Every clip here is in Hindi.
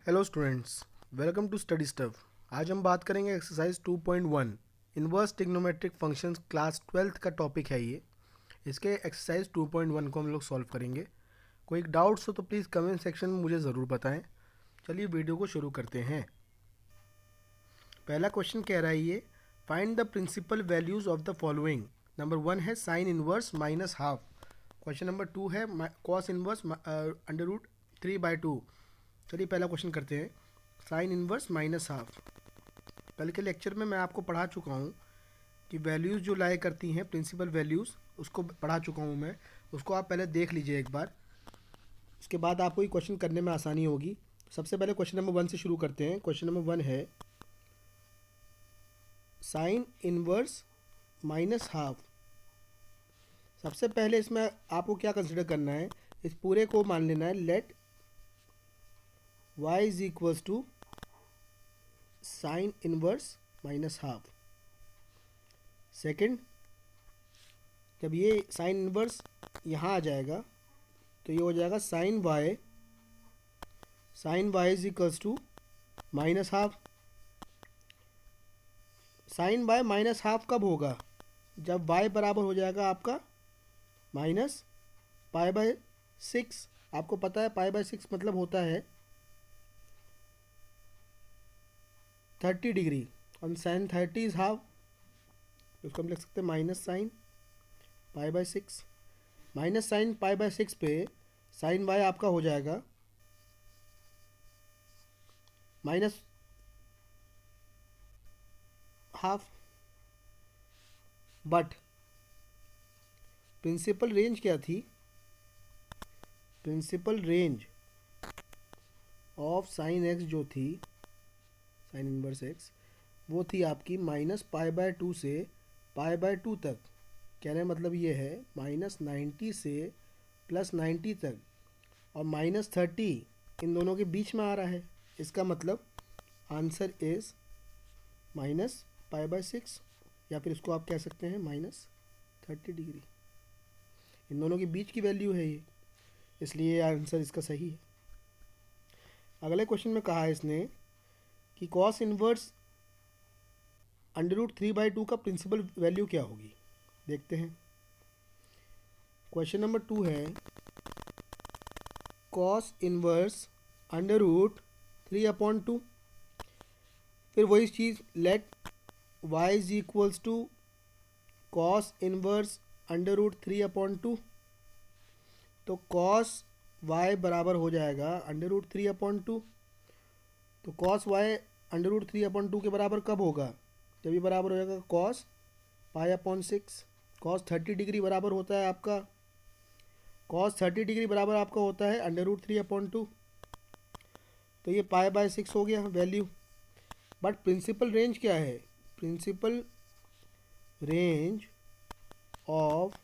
Hello students, welcome to study stuff. आज हम बात करेंगे exercise 2.1 inverse trigonometric functions. Class 12th का टॉपिक है ये। इसके एक्सरसाइज 2.1 को हम लोग सॉल्व करेंगे। कोई डाउट्स हो तो प्लीज़ कमेंट सेक्शन में मुझे ज़रूर बताएं। चलिए वीडियो को शुरू करते हैं। पहला क्वेश्चन कह रहा है ये, find the principal values of the following. Number 1 है sine inverse minus half. Question number 2 है कॉस इनवर्स अंडर रूट 3/2। चलिए पहला क्वेश्चन करते हैं, साइन इनवर्स माइनस हाफ। कल के लेक्चर में मैं आपको पढ़ा चुका हूँ कि वैल्यूज़ जो लाया करती हैं, प्रिंसिपल वैल्यूज़, उसको पढ़ा चुका हूँ मैं। उसको आप पहले देख लीजिए एक बार, उसके बाद आपको ये क्वेश्चन करने में आसानी होगी। सबसे पहले क्वेश्चन नंबर 1 से शुरू करते हैं। क्वेश्चन नंबर 1 है साइन इनवर्स माइनस हाफ। सबसे पहले इसमें आपको क्या कंसिडर करना है, इस पूरे को मान लेना है let y is equals to sine inverse minus half. Second, जब ये साइन इनवर्स यहाँ आ जाएगा तो ये हो जाएगा sine y is equals to minus half. Sine y minus half कब होगा, जब y बराबर हो जाएगा आपका माइनस π/6। आपको पता है π/6 मतलब होता है 30 डिग्री, और साइन 30 इज हाफ, उसको हम लिख सकते हैं माइनस साइन π/6। माइनस साइन π/6 पे साइन y आपका हो जाएगा minus half. But principal range क्या थी, principal range of sine x जो थी, साइन इनवर्स x, वो थी आपकी माइनस π/2 से π/2 तक। कहने का मतलब ये है -90 से +90 तक, और -30 इन दोनों के बीच में आ रहा है। इसका मतलब आंसर इज -π/6, या फिर इसको आप कह सकते हैं -30 डिग्री। इन दोनों के बीच की वैल्यू है ये, इसलिए आंसर इसका सही है। अगले क्वेश्चन में कहा है इसने कि कॉस इनवर्स अंडर रूट 3/2 का प्रिंसिपल वैल्यू क्या होगी। देखते हैं। क्वेश्चन नंबर 2 है कॉस इनवर्स अंडर रूट 3/2। फिर वही चीज़ let y is equals to cos inverse under root 3/2। तो कॉस y बराबर हो जाएगा अंडर रूट 3/2। तो कॉस y अंडर रूट 3/2 के बराबर कब होगा, जब ये बराबर हो जाएगा कॉस π/6। कॉस 30 डिग्री बराबर होता है आपका, कॉस 30 डिग्री बराबर आपका होता है अंडर रूट 3/2। तो ये π/6 हो गया वैल्यू। बट प्रिंसिपल रेंज क्या है, principal range of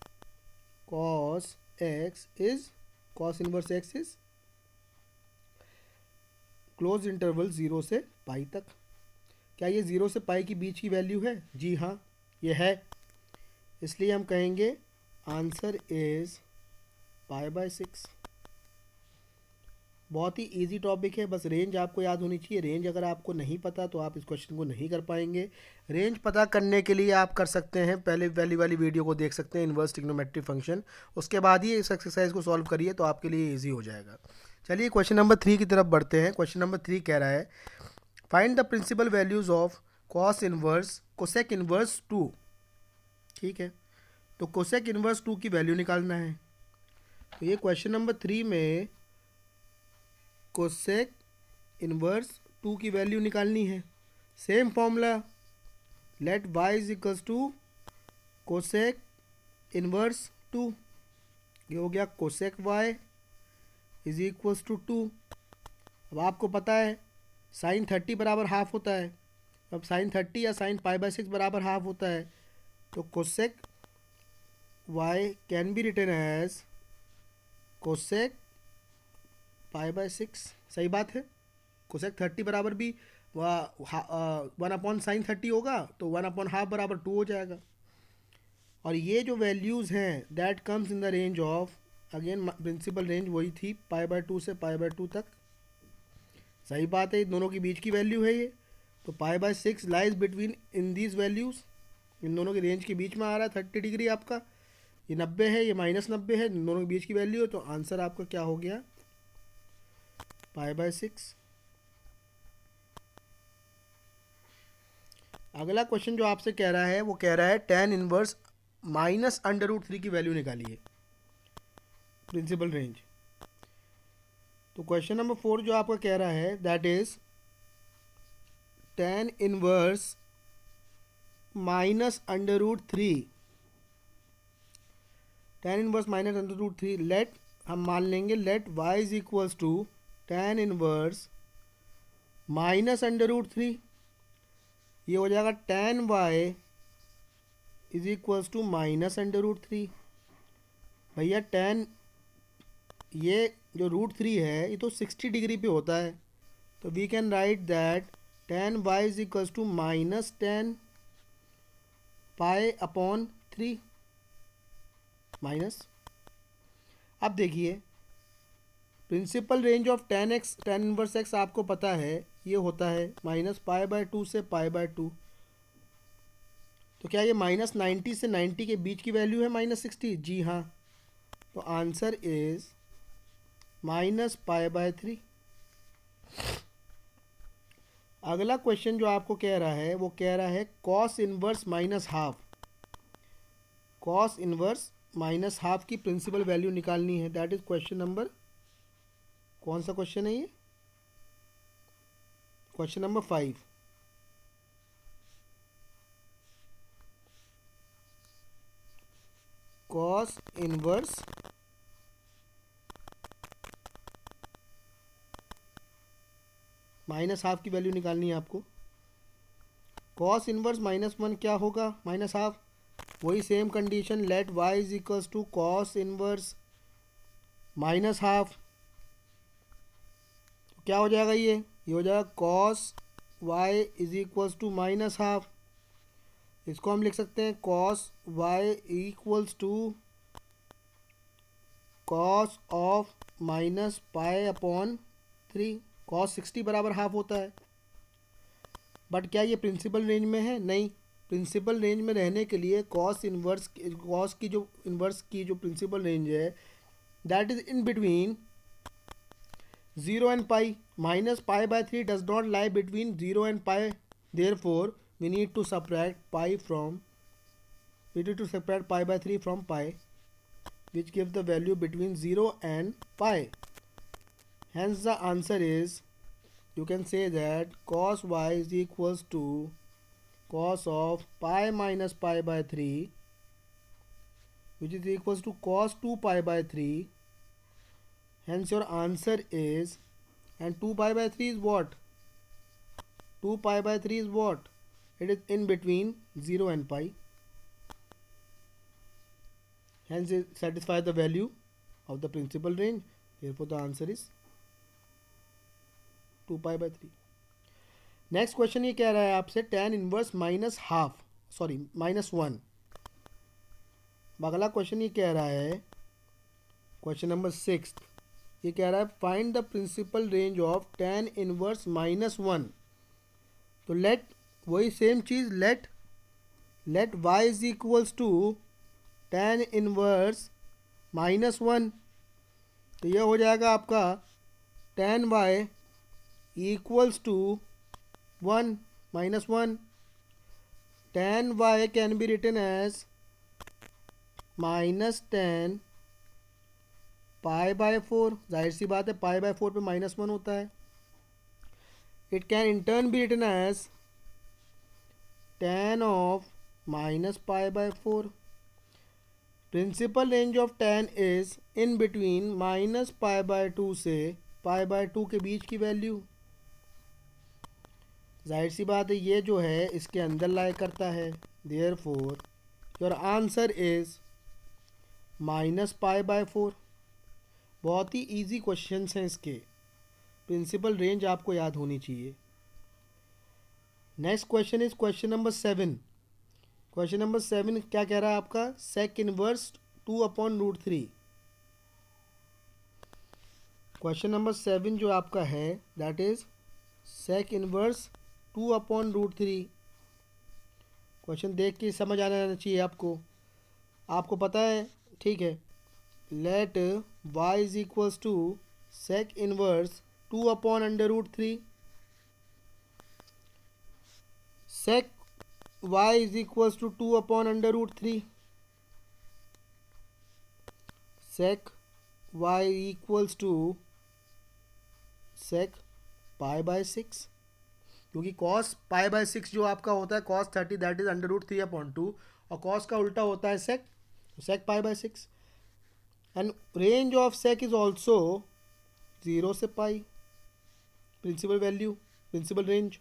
cos x is, cos inverse x is close interval 0 से पाई तक। क्या ये 0 से पाई के बीच की वैल्यू है? जी हाँ, ये है। इसलिए हम कहेंगे आंसर इज π/6। बहुत ही इजी टॉपिक है, बस रेंज आपको याद होनी चाहिए। रेंज अगर आपको नहीं पता तो आप इस क्वेश्चन को नहीं कर पाएंगे। रेंज पता करने के लिए आप कर सकते हैं, पहले पहली वाली वीडियो को देख सकते हैं, इन्वर्स ट्रिग्नोमेट्रिक फंक्शन। उसके बाद ही इस एक्सरसाइज को सॉल्व करिए तो आपके लिए ईजी हो जाएगा। चलिए क्वेश्चन नंबर 3 की तरफ बढ़ते हैं। क्वेश्चन नंबर 3 कह रहा है find the principal values of cos inverse cosec inverse 2। ठीक है, तो कोसेक इनवर्स 2 की वैल्यू निकालना है। तो ये क्वेश्चन नंबर 3 में कोसेक इनवर्स 2 की वैल्यू निकालनी है। Same formula, let y is equals to cosec inverse 2। ये हो गया cosec y is equals to 2। अब आपको पता है साइन 30 बराबर हाफ होता है। अब साइन 30 या साइन π/6 बराबर हाफ होता है, तो cosec y can be written as cosec π/6। सही बात है। कोसेक 30 बराबर भी 1/sin30 होगा, तो 1/2 बराबर 2 हो जाएगा। और ये जो वैल्यूज़ हैं that comes in the range of, again principal range वही थी π/2 से π/2 तक। सही बात है, दोनों के बीच की वैल्यू है ये, तो pi by 6 lies between in these values, इन दोनों के रेंज के बीच में आ रहा है 30 डिग्री आपका। ये 90 है, ये -90 है, इन दोनों के बीच की वैल्यू है, तो आंसर आपका क्या हो गया, पाई बाय 6। अगला क्वेश्चन जो आपसे कह रहा है वो कह रहा है tan इनवर्स -√3 की वैल्यू निकालिए, प्रिंसिपल रेंज। तो क्वेश्चन नंबर 4 जो आपका कह रहा है that is tan inverse -√3, tan inverse -√3 let, हम मान लेंगे let y is equals to tan inverse -√3, ये हो जाएगा tan y is equals to -√3। भैया tan, ये जो √3 है ये तो 60 डिग्री पे होता है, तो we can write that tan y is equals to -10 pi upon 3 minus. अब देखिए principal range of tan inverse x आपको पता है ये होता है -π/2 से π/2, तो क्या ये -90 से 90 के बीच की वैल्यू है -60? जी हाँ, तो आंसर इज -π/3। अगला क्वेश्चन जो आपको कह रहा है वो कह रहा है cos inverse -half, cos inverse -half की प्रिंसिपल वैल्यू निकालनी है, दैट इज क्वेश्चन नंबर, कौन सा क्वेश्चन है ये, question number 5। cos inverse -half की वैल्यू निकालनी है आपको। cos इनवर्स -1 क्या होगा, -हाफ, वही same condition, let y is equals to cos inverse -half, क्या हो जाएगा ये हो जाएगा cos y is equals to -half, इसको हम लिख सकते हैं cos y equals to cos of -π/3, cos 60 बराबर हाफ होता है। बट क्या ये प्रिंसिपल रेंज में है, नहीं, प्रिंसिपल रेंज में रहने के लिए cos की जो इन्वर्स की जो प्रिंसिपल रेंज है that is in between 0 and pi, -π/3 does not lie between 0 and pi, therefore we need to subtract π/3 from pi, which gives the value between 0 and pi. Hence the answer is, you can say that cos y is equals to cos of pi minus π/3, which is equals to cos 2π/3. Hence your answer is, and 2π/3 is what? 2π/3 is what? It is in between 0 and pi. Hence it satisfies the value of the principal range. Therefore the answer is 2π/3. Next question ये कह रहा है आपसे tan इनवर्स -1। अगला क्वेश्चन ये कह रहा है क्वेश्चन नंबर 6, ये कह रहा है find the principal range of tan inverse -1। तो लेट, वही सेम चीज़, let y is equals to tan inverse -1, तो यह हो जाएगा आपका tan y equals to 1 -1, tan y can be written as -10 π/4, जाहिर सी बात है π/4 पे -1 होता है। It can in turn be written as tan of -π/4। Principal range of tan is in between -π/2 से π/2 के बीच की वैल्यू, जाहिर सी बात है ये जो है इसके अंदर लाई करता है, देयरफॉर योर आंसर इज -π/4। बहुत ही इजी क्वेश्चंस हैं इसके, प्रिंसिपल रेंज आपको याद होनी चाहिए। Next question is question number 7। Question number 7 क्या कह रहा है आपका, sec इनवर्स 2/√3। क्वेश्चन नंबर 7 जो आपका है that is sec inverse 2/√3। Question देख के समझ आना चाहिए आपको। आपको पता है, ठीक है। Let y is equals to sec inverse 2/√3। Sec y is equals to 2/√3। Sec y equals to sec π/6, क्योंकि cos π/6 जो आपका होता है cos 30 दैट इज √3/2 और cos का उल्टा होता है sec π/6 and range of sec is also 0 से pi, principal range,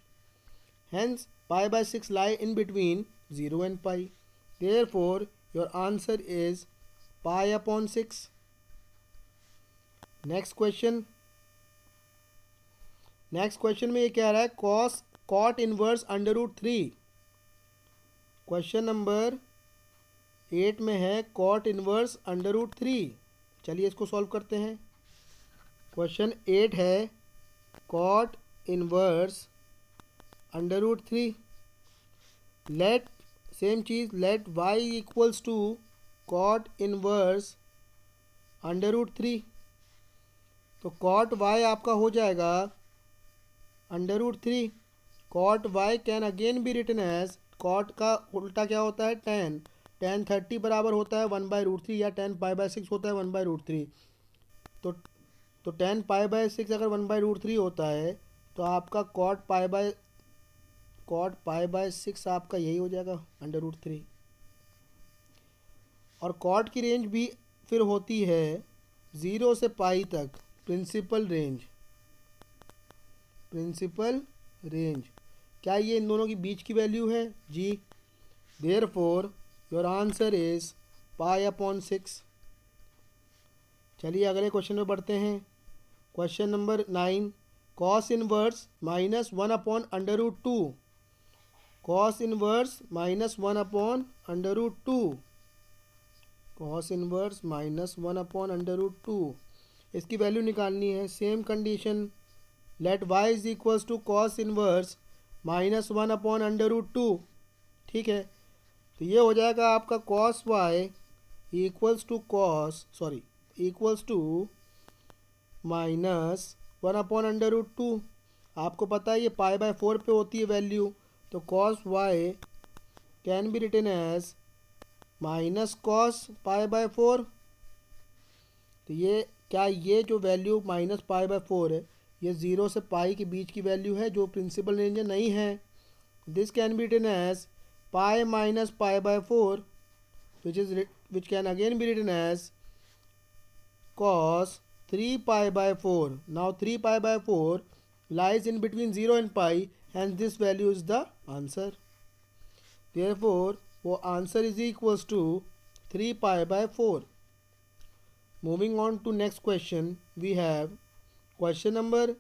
hence π/6 lie in between 0 and pi, therefore your answer is π/6। Next question में ये कह रहा है cot इनवर्स √3। क्वेश्चन नंबर 8 में है cot इनवर्स √3। चलिए इसको सॉल्व करते हैं। क्वेश्चन 8 है cot इनवर्स √3। लेट सेम चीज़, let y equals to cot inverse √3। तो cot y आपका हो जाएगा √3। cot y can again be written as, cot का उल्टा क्या होता है tan 30 बराबर होता है 1/√3 या tan π/6 होता है 1/√3। तो tan π/6 अगर 1/√3 होता है तो आपका cot π/6 आपका यही हो जाएगा √3। और cot की रेंज भी फिर होती है 0 से पाई तक, प्रिंसिपल रेंज। क्या ये इन दोनों के बीच की वैल्यू है? जी। Therefore your answer is π/6। चलिए अगले क्वेश्चन में बढ़ते हैं। Question number 9, cos inverse -1/√2। cos inverse -1/√2। cos inverse -1/√2, इसकी वैल्यू निकालनी है। Same condition, let y is equals to cos inverse -1/√2। ठीक है, तो ये हो जाएगा आपका cos y इक्वल्स टू -1/√2। आपको पता है ये π/4 पे होती है वैल्यू, तो cos y can be written as -cos π/4। तो ये जो वैल्यू -π/4 है ये 0 से पाई के बीच की वैल्यू है, जो प्रिंसिपल रेंज नहीं है। This can be written as π - π/4 which can again be written as cos 3π/4। now 3π/4 lies in between 0 and pi, hence this value is the answer। therefore वो answer is equals to 3π/4। moving on to next question, we have question number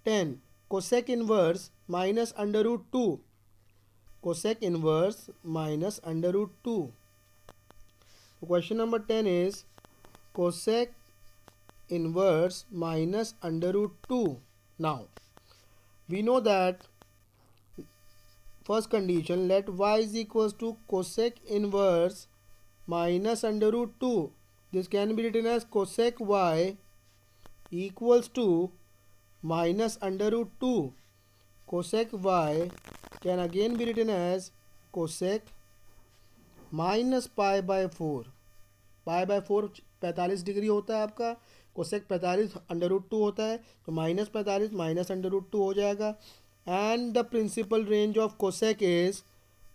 10, cosec inverse -√2। cosec inverse -√2। So question number 10 is cosec inverse -√2। Now we know that first condition, let y is equals to cosec inverse -√2. This can be written as cosec y equals to -√2. cosec y can again be written as cosec -π/4। π/4 45 degree होता है आपका, कोसेक 45 √2 होता है, तो -45 -√2 हो जाएगा। And the principal range of cosec is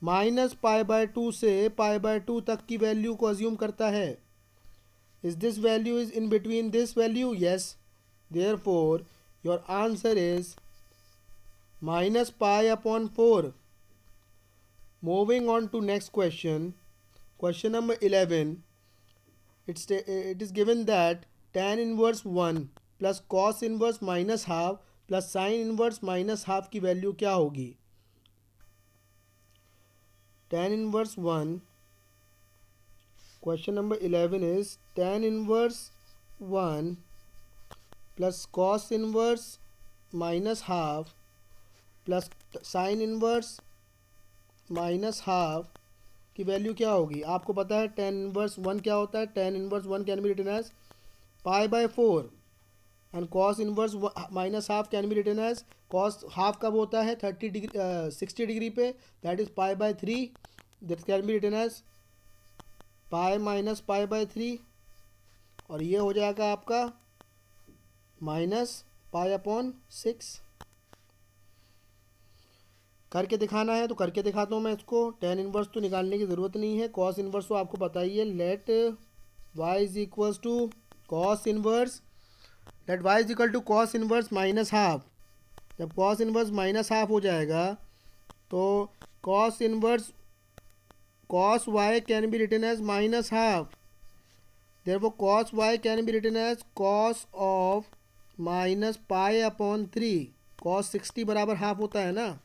-π/2 से π/2 तक की वैल्यू को अज्यूम करता है। Is this value is in between this value? Yes. Therefore your answer is -π/4। Moving on to next question, question number 11. It is given that tan inverse 1 plus cos inverse -half plus sin inverse -half की वैल्यू क्या होगी? tan inverse 1, question number 11 is tan inverse 1 plus cos inverse minus half plus sign inverse minus half की वैल्यू क्या होगी? आपको पता है टेन इनवर्स वन क्या होता है? Tan inverse one can be written as pi by four and cos inverse minus half can be written as cos half कब होता है? 30 डिग्री 60 डिग्री पे, that is pi by three, that can be written as pi minus pi by three, और ये हो जाएगा आपका माइनस पाई अपॉन सिक्स। करके दिखाना है तो करके दिखाता हूँ मैं इसको। टेन इनवर्स तो निकालने की ज़रूरत नहीं है, कॉस इनवर्स तो आपको पता ही है। Let y is equals to cos inverse, let y is equal to cos inverse minus half. जब कॉस इनवर्स माइनस हाफ हो जाएगा तो cos inverse cos y can be written as minus half, therefore cos y can be written as cos of minus pi upon three. Cos 60 बराबर हाफ होता है ना,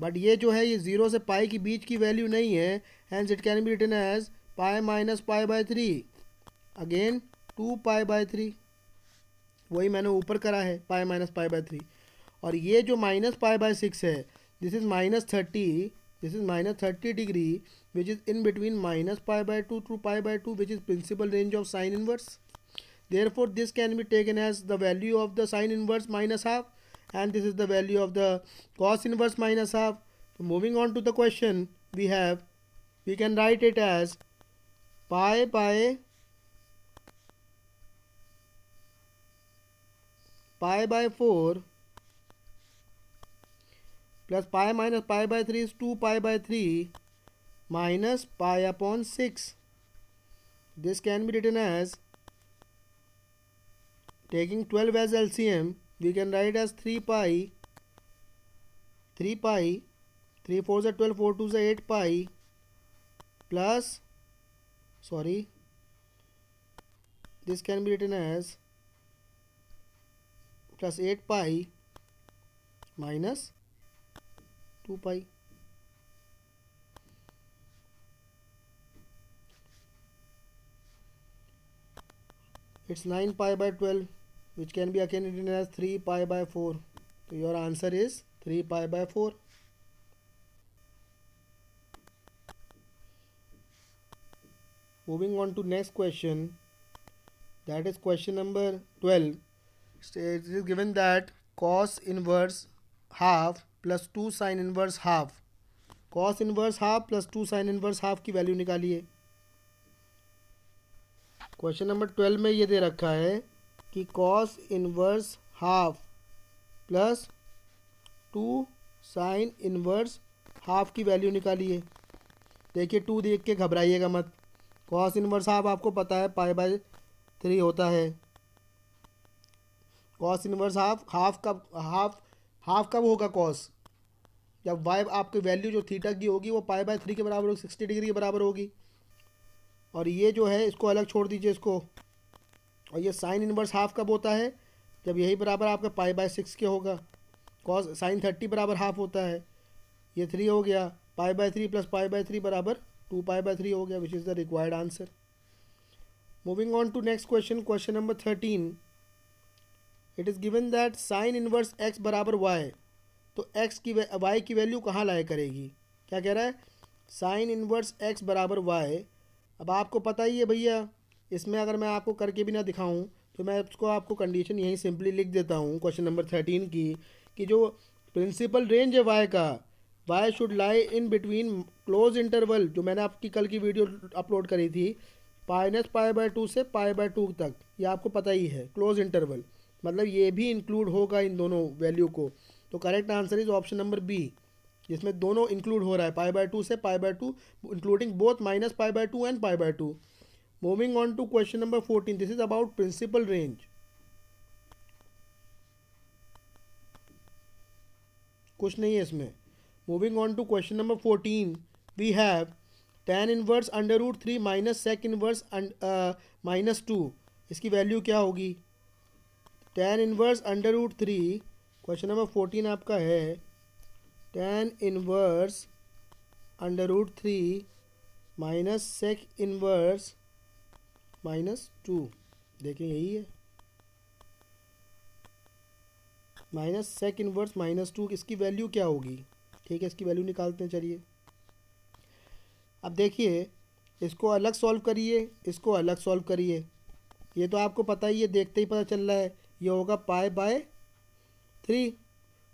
बट ये जो है ये ज़ीरो से पाई के बीच की वैल्यू नहीं है, hence it can be written as pi minus pi by three, again 2 pi by three, वही मैंने ऊपर करा है pi minus pi by three. और ये जो माइनस पाई बाय सिक्स है, this is minus 30, this is minus 30 degree which is in between minus pi by two to pi by two, which is principal range of sine inverse. Therefore this can be taken as the value of the sine inverse minus half, and this is the value of the cos inverse minus half. So moving on to the question, we can write it as pi by 4 plus pi minus pi by 3 is 2 pi by 3 minus pi upon 6. This can be written as, taking 12 as LCM, we can write as 3 pi, 3 4s are 12, 4 2s are 8 pi, plus, sorry, this can be written as plus 8 pi minus 2 pi. It's 9 pi by 12, which can be again written as 3 pi by 4. So your answer is 3 pi by 4. Moving on to next question, that is question number 12. It is given that cos inverse half plus 2 sin inverse half, cos inverse half plus 2 sin inverse half की वैल्यू निकालिए। क्वेश्चन नंबर 12 में ये दे रखा है कि cos inverse half plus 2 sine inverse half की वैल्यू निकालिए। देखिए 2 देख के घबराइएगा मत, कॉस इनवर्स हाफ आपको पता है पाई बाय 3 होता है। कॉस इनवर्स हाफ कब होगा कॉस? जब वाई आपकी वैल्यू जो थीटा की होगी वो पाई बाय 3 के बराबर होगी, 60 डिग्री के बराबर होगी। और ये जो है इसको अलग छोड़ दीजिए इसको। और ये साइन इनवर्स हाफ कब होता है? जब यही बराबर आपका पाई बाय 6 के होगा। कॉस साइन 30 बराबर हाफ होता है, ये 3 हो गया, pi by 3 plus pi by 3 बराबर 2 पाई बाय 3 हो गया, which is the required answer. Moving on to next question, question number 13। It is given that sine inverse x बराबर वाई, तो एक्स की वाई की वैल्यू कहाँ लाया करेगी? क्या कह रहा है? साइन इनवर्स एक्स बराबर वाई। अब आपको पता ही है भैया, इसमें अगर मैं आपको करके भी ना दिखाऊं तो मैं उसको आपको कंडीशन यहीं सिंपली लिख देता हूं क्वेश्चन नंबर 13 की, कि जो प्रिंसिपल रेंज है वाई का, why should lie in between close interval, जो मैंने आपकी कल की वीडियो अपलोड करी थी, माइनस पाई बाय 2 से पाई बाय 2 तक, ये आपको पता ही है क्लोज इंटरवल, मतलब ये भी इंक्लूड होगा इन दोनों वैल्यू को। तो correct answer is option number B, जिसमें दोनों इंक्लूड हो रहा है, पाई बाय 2 से pi by 2, including both minus pi by 2 and pi by 2। Moving on to question number 14, this is about principal range. कुछ नहीं है इसमें। Moving on to question number 14, we have tan inverse under root 3 minus sec inverse minus 2, इसकी वैल्यू क्या होगी? tan inverse under root 3, question number 14 आपका है tan inverse under root 3 minus sec inverse minus 2, देखें यही है। माइनस सेक इनवर्स -2, इसकी वैल्यू क्या होगी? ठीक है, इसकी वैल्यू निकालते हैं। चलिए अब देखिए, इसको अलग सॉल्व करिए, इसको अलग सॉल्व करिए। ये तो आपको पता ही है, देखते ही पता चल रहा है। ये होगा π/3,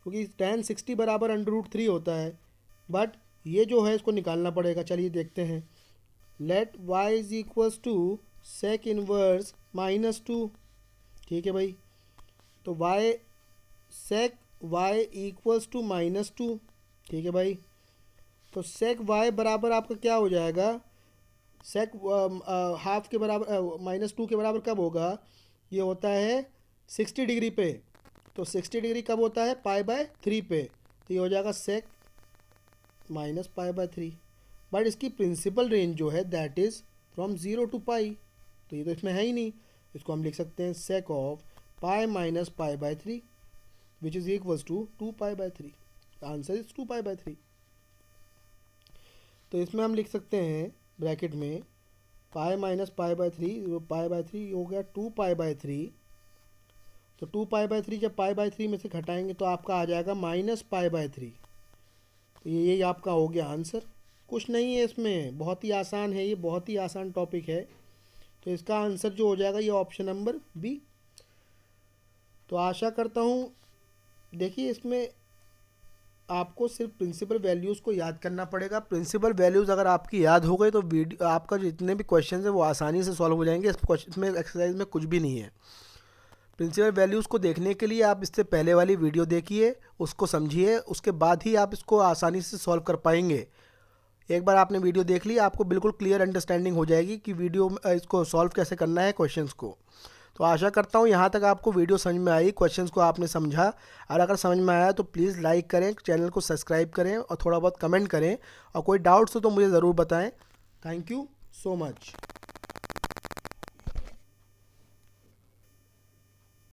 क्योंकि tan 60 बराबर √3 होता है। बट ये जो है इसको निकालना पड़ेगा। चलिए देखते हैं। Let y is equals to sec inverse -2। ठीक है भाई, तो सेक y इक्वल्स टू -2। ठीक है भाई, तो सेक y बराबर आपका क्या हो जाएगा? सेक हाफ के बराबर -2 के बराबर कब होगा? ये होता है 60 डिग्री पे। तो 60 डिग्री कब होता है? π/3 पे। तो ये हो जाएगा सेक -π/3। बट इसकी प्रिंसिपल रेंज जो है दैट इज़ फ्रॉम 0 to π। तो ये तो इसमें है ही नहीं। इसको हम लिख सकते हैं sec of π - π/3 which is equals to 2π/3। Answer is 2π/3। तो इसमें हम लिख सकते हैं ब्रैकेट में π - π/3, π/3 हो गया 2π/3। तो 2π/3 जब π/3 में से घटाएंगे तो आपका आ जाएगा -π/3। तो ये आपका हो गया आंसर। कुछ नहीं है इसमें, बहुत ही आसान है, ये बहुत ही आसान टॉपिक है। तो इसका आंसर जो हो जाएगा ये ऑप्शन नंबर बी। तो आशा करता हूँ, देखिए इसमें आपको सिर्फ प्रिंसिपल वैल्यूज़ को याद करना पड़ेगा। प्रिंसिपल वैल्यूज़ अगर आपकी याद हो गई तो वीडियो आपका जितने भी क्वेश्चन है वो आसानी से सॉल्व हो जाएंगे। इसमें एक्सरसाइज में कुछ भी नहीं है। प्रिंसिपल वैल्यूज़ को देखने के लिए आप इससे पहले वाली वीडियो देखिए, उसको समझिए, उसके बाद ही आप इसको आसानी से सॉल्व कर पाएंगे। एक बार आपने वीडियो देख ली, आपको बिल्कुल क्लियर अंडरस्टैंडिंग हो जाएगी कि वीडियो इसको सॉल्व कैसे करना है क्वेश्चंस को। तो आशा करता हूँ यहाँ तक आपको वीडियो समझ में आई, क्वेश्चंस को आपने समझा। और अगर समझ में आया तो प्लीज़ लाइक करें, चैनल को सब्सक्राइब करें और थोड़ा बहुत कमेंट करें। और कोई डाउट्स हो तो मुझे ज़रूर बताएं। Thank you so much.